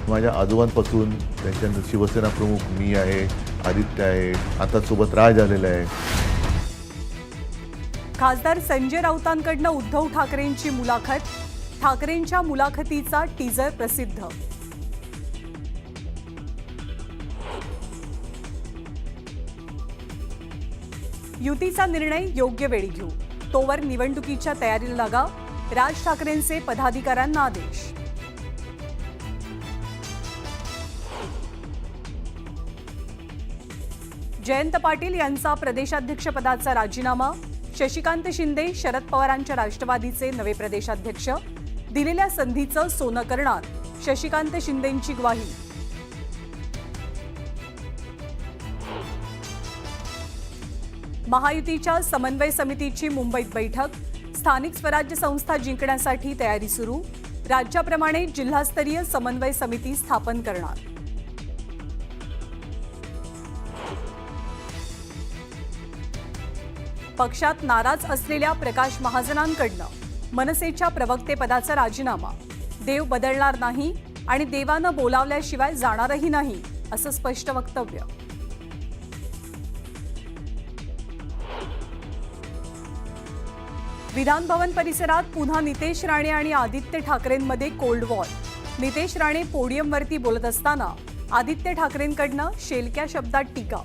माझ्या आजोबांपासून त्यांच्यानंतर शिवसेना प्रमुख मी आहे, आदित्य आहे, आता सोबत राज आलेला आहे. खासदार संजय राऊतांकडनं उद्धव ठाकरेंची मुलाखत. ठाकरेंच्या मुलाखतीचा टीजर प्रसिद्ध. युतीचा निर्णय योग्य वेळी घेऊ, तोवर निवडणुकीच्या तयारीला लागा. राज ठाकरेंचे पदाधिकाऱ्यांना आदेश. जयंत पाटील यांचा प्रदेशाध्यक्षपदाचा राजीनामा. शशिकांत शिंदे शरद पवारांच्या राष्ट्रवादीचे नवे प्रदेशाध्यक्ष. दिलेल्या संधीचं सोनं करणार, शशिकांत शिंदेंची ग्वाही. महायुतीच्या समन्वय समितीची मुंबईत बैठक. स्थानिक स्वराज्य संस्था जिंकण्यासाठी तयारी सुरू. राज्याप्रमाणे जिल्हास्तरीय समन्वय समिती स्थापन करणार. पक्षात नाराज असलेल्या प्रकाश महाजनांकडनं मनसेच्या प्रवक्तेपदाचा राजीनामा. देव बदलणार नाही आणि देवानं बोलावल्याशिवाय जाणारही नाही, असं स्पष्ट वक्तव्य. विधान भवन परिसरात पुन्हा नितेश राणे आणि आदित्य ठाकरेंमध्ये कोल्ड वॉर. नितेश राणे पोडियमवरती बोलत असताना आदित्य ठाकरेंकडनं शेलक्या शब्दात टीका.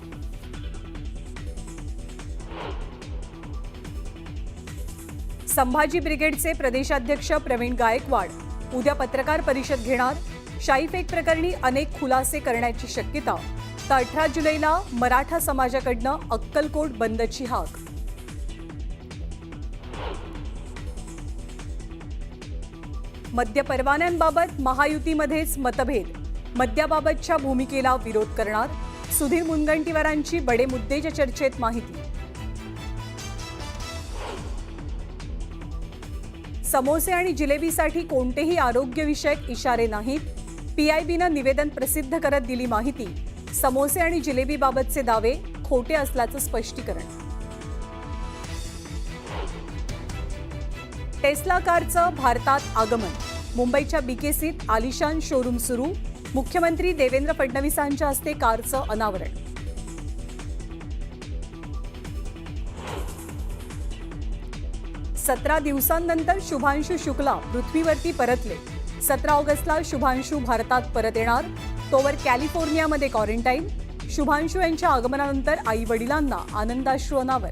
संभाजी ब्रिगेडचे प्रदेशाध्यक्ष प्रवीण गायकवाड उद्या पत्रकार परिषद घेणार. शाईफेक प्रकरणी अनेक खुलासे करण्याची शक्यता. तर 18 जुलैला मराठा समाजाकडनं अक्कलकोट बंदची हाक. मद्य परवान्यांबाबत महायुतीमध्येच मतभेद. मद्याबाबतच्या भूमिकेला विरोध करणार. सुधीर मुनगंटीवारांची बडे मुद्देच्या चर्चेत माहिती. समोसे आणि जिलेबीसाठी कोणतेही आरोग्यविषयक इशारे नाहीत. पीआयबीनं निवेदन प्रसिद्ध करत दिली माहिती. समोसे आणि जिलेबीबाबतचे दावे खोटे असल्याचं स्पष्टीकरण. टेस्ला कारचं भारतात आगमन. मुंबईच्या बीकेसीत आलिशान शोरूम सुरू. मुख्यमंत्री देवेंद्र फडणवीसांच्या हस्ते कारचं अनावरण. 17 दिवसांनंतर शुभांशु शुक्ला पृथ्वीवरती परतले. 17 ऑगस्टला शुभांशु भारतात परत येणार. तोवर कॅलिफोर्नियामध्ये क्वारंटाईन. शुभांशु यांच्या आगमनानंतर आई वडिलांना आनंदाश्रू अनावर.